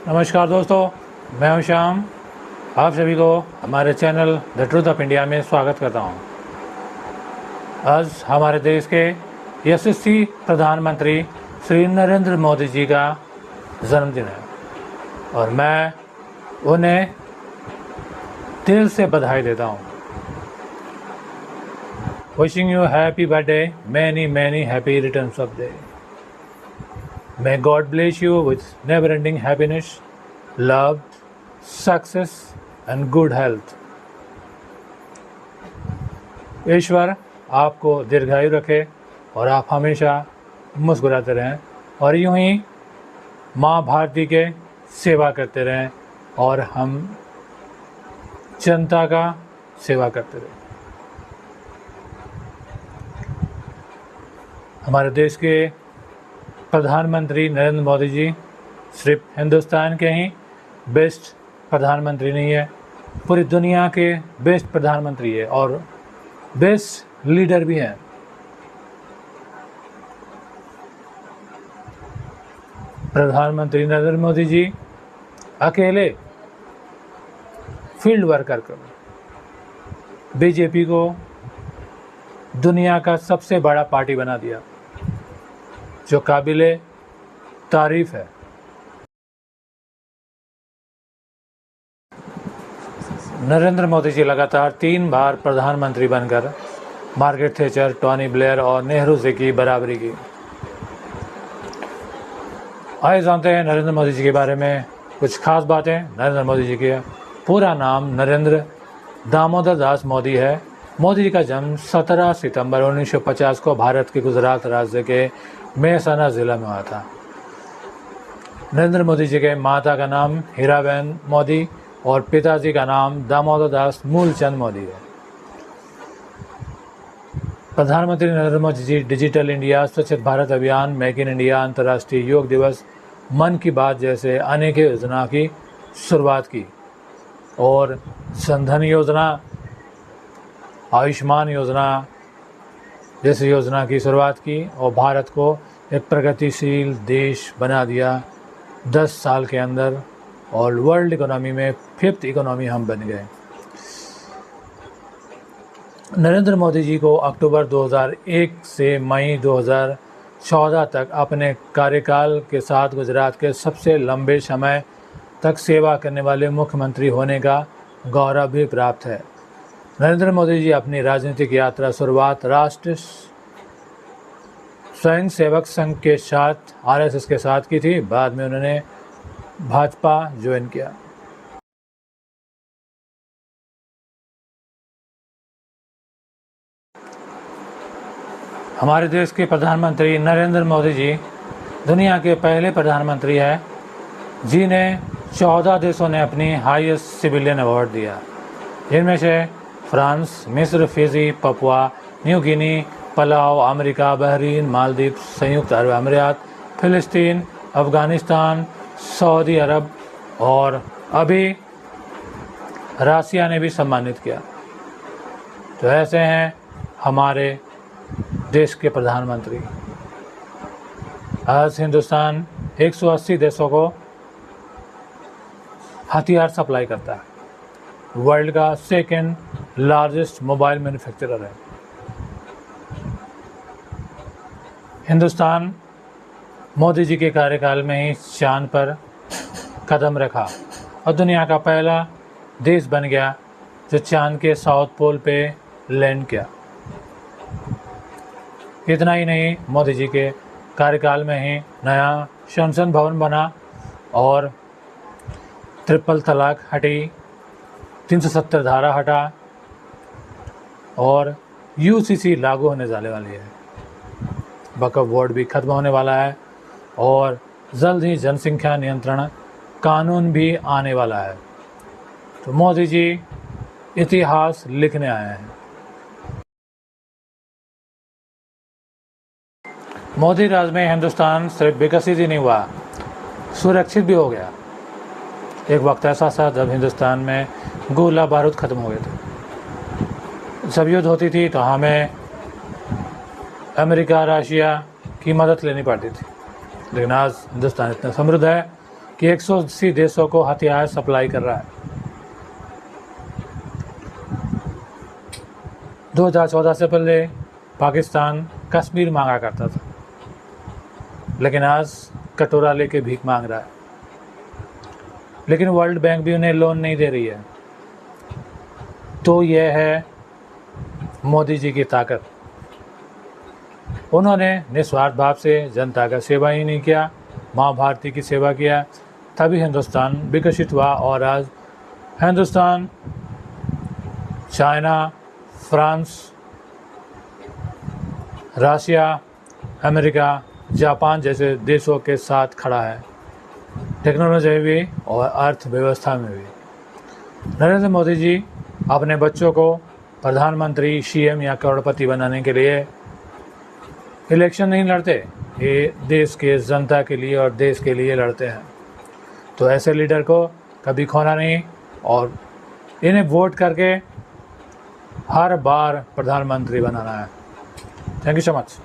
नमस्कार दोस्तों, मैं हूं श्याम। आप सभी को हमारे channel the truth of India में स्वागत करता हूं। आज हमारे देश के यशस्वी प्रधानमंत्री श्री नरेंद्र मोदी जी का जन्मदिन है और मैं उन्हें दिल से बधाई देता हूं। Wishing you happy birthday, many happy returns of day. May God bless you with never-ending happiness, love, success and good health. ईश्वर आपको दीर्घायु रखे और आप हमेशा मुस्कुराते रहें और यूं ही माँ भारती के सेवा करते रहें और हम जनता का सेवा करते रहें। हमारे देश के प्रधानमंत्री नरेंद्र मोदी जी सिर्फ हिंदुस्तान के ही बेस्ट प्रधानमंत्री नहीं है, पूरी दुनिया के बेस्ट प्रधानमंत्री है और बेस्ट लीडर भी हैं। प्रधानमंत्री नरेंद्र मोदी जी अकेले फील्ड वर्कर कर बीजेपी को दुनिया का सबसे बड़ा पार्टी बना दिया, जो काबिले तारीफ है। नरेंद्र मोदी जी लगातार 3 बार प्रधानमंत्री बनकर मार्garet थैचर, टोनी ब्लेयर और नेहरू से की बराबरी की। आइए जानते हैं नरेंद्र मोदी जी के बारे में कुछ खास बातें। नरेंद्र मोदी जी का पूरा नाम नरेंद्र दामोदर दास मोदी है। मोदी जी का जन्म 17 सितंबर 1950 को भारत के गुजरात राज्य के मेहसाना जिला में हुआ था। नरेंद्र मोदी जी के माता का नाम हीराबेन मोदी और पिताजी का नाम दामोदर दास मूलचंद मोदी है। प्रधानमंत्री नरेंद्र मोदी जी डिजिटल इंडिया, स्वच्छ भारत अभियान, मेक इन इंडिया, अंतर्राष्ट्रीय योग दिवस, मन की बात जैसे अनेक योजना की शुरुआत की और जनधन योजना, आयुष्मान योजना जैसी योजना की शुरुआत की और भारत को एक प्रगतिशील देश बना दिया 10 साल के अंदर और वर्ल्ड इकोनॉमी में 5th इकोनॉमी हम बन गए। नरेंद्र मोदी जी को अक्टूबर 2001 से मई 2014 तक अपने कार्यकाल के साथ गुजरात के सबसे लंबे समय तक सेवा करने वाले मुख्यमंत्री होने का गौरव भी प्राप्त है। नरेंद्र मोदी जी अपनी राजनीतिक यात्रा शुरुआत राष्ट्रीय स्वयं सेवक संघ के साथ RSS के साथ की थी। बाद में उन्होंने भाजपा ज्वाइन किया। हमारे देश के प्रधानमंत्री नरेंद्र मोदी जी दुनिया के पहले प्रधानमंत्री हैं जिन्हें 14 देशों ने अपनी हाईएस्ट सिविलियन अवार्ड दिया, जिनमें से फ्रांस, मिस्र, Fiji, Papua New Guinea, Palau, America, Bahrain, Maldives, संयुक्त अरब अमीरात, फिलिस्तीन, अफगानिस्तान, सऊदी अरब और अभी रसिया ने भी सम्मानित किया। तो ऐसे हैं हमारे देश के प्रधानमंत्री। आज हिंदुस्तान 180 देशों को हथियार सप्लाई करता है, वर्ल्ड का 2nd लार्जेस्ट मोबाइल मैन्युफैक्चरर है। हिंदुस्तान मोदी जी के कार्यकाल में ही चांद पर कदम रखा और दुनिया का पहला देश बन गया जो चांद के साउथ पोल पे लैंड किया। इतना ही नहीं, मोदी जी के कार्यकाल में ही नया संसद भवन बना और ट्रिपल तलाक हटी, 370 धारा हटा और UCC लागू होने जाने वाली है। वक्फ बोर्ड भी खत्म होने वाला है और जल्द ही जनसंख्या नियंत्रण कानून भी आने वाला है। तो मोदी जी इतिहास लिखने आए हैं। मोदी राज में हिंदुस्तान सिर्फ विकसित ही नहीं हुआ, सुरक्षित भी हो गया। एक वक्त ऐसा था जब हिंदुस्तान में गोला बारूद ख़त्म हो गए थे। जब युद्ध होती थी तो हमें अमेरिका, रशिया की मदद लेनी पड़ती थी, लेकिन आज हिंदुस्तान इतना समृद्ध है कि 180 देशों को हथियार सप्लाई कर रहा है। 2014 से पहले पाकिस्तान कश्मीर मांगा करता था, लेकिन आज कटोरा लेके भीख मांग रहा है। लेकिन वर्ल्ड बैंक भी उन्हें लोन नहीं दे रही है। तो यह है मोदी जी की ताकत। उन्होंने निस्वार्थ भाव से जनता का सेवा ही नहीं किया, माँ भारती की सेवा किया, तभी हिंदुस्तान विकसित हुआ। और आज Hindustan China, France, Russia, America, Japan जैसे देशों के साथ खड़ा है, टेक्नोलॉजी में भी और अर्थव्यवस्था में भी। नरेंद्र मोदी जी अपने बच्चों को प्रधानमंत्री, सीएम या करोड़पति बनाने के लिए इलेक्शन नहीं लड़ते, ये देश के जनता के लिए और देश के लिए लड़ते हैं। तो ऐसे लीडर को कभी खोना नहीं और इन्हें वोट करके हर बार प्रधानमंत्री बनाना है। Thank you so much.